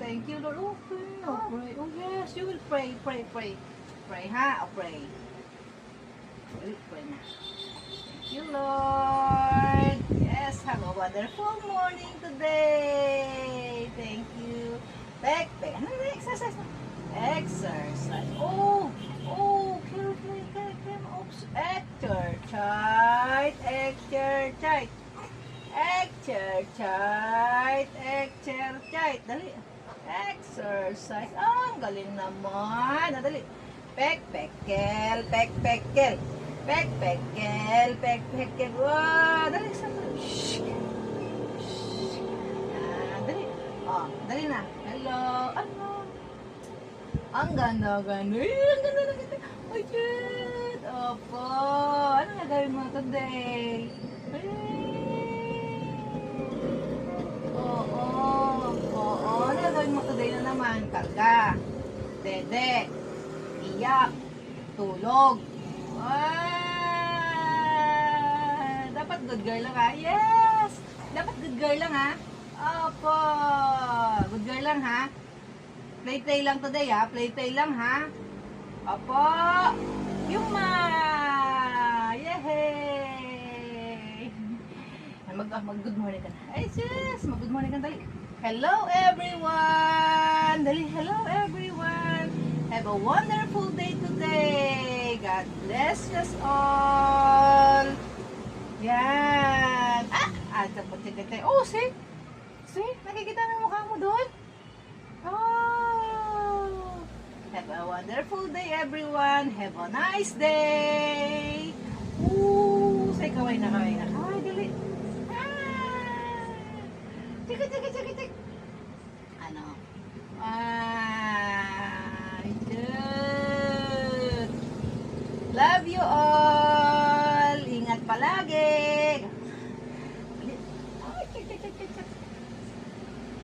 Thank you, Lord. Okay, I'll pray. Oh, yes, you will pray, pray, pray. Pray, ha? I'll pray. Pray na. Thank you, Lord. Yes, have a wonderful morning today. Thank you. Back. Ano na exercise? Exercise. Oh, kill. Oops. Exercise. Dali. Exercise. Ang galing naman. Dali. Pekpekel. Wow, dali. Shh. Dali. Oh, dali na. Hello. Ano? Ang ganda. Ang ganda. Ay, cute. Opo. Ano nagawin mo today? Oo. Ano gagawin mo today na naman? Karga, dede, iyak, tulog. Dapat good girl lang ha? Yes! Dapat good girl lang ha? Opo! Good girl lang ha? Play lang today ha? Play lang ha? Opo! Yuma! Yehey! Mag-good morning ka na. Ay, sis! Mag-good morning ka na. Dali. Hello, everyone! Dali, hello, everyone! Have a wonderful day today! God bless us all! Yan! Oh, see? See? Nakikita ng mukha mo doon? Oh! Have a wonderful day, everyone! Have a nice day! Ooh! Say kaway na. Kaway, dali! Tik. Ano? Good. Love you all. Ingat palagi.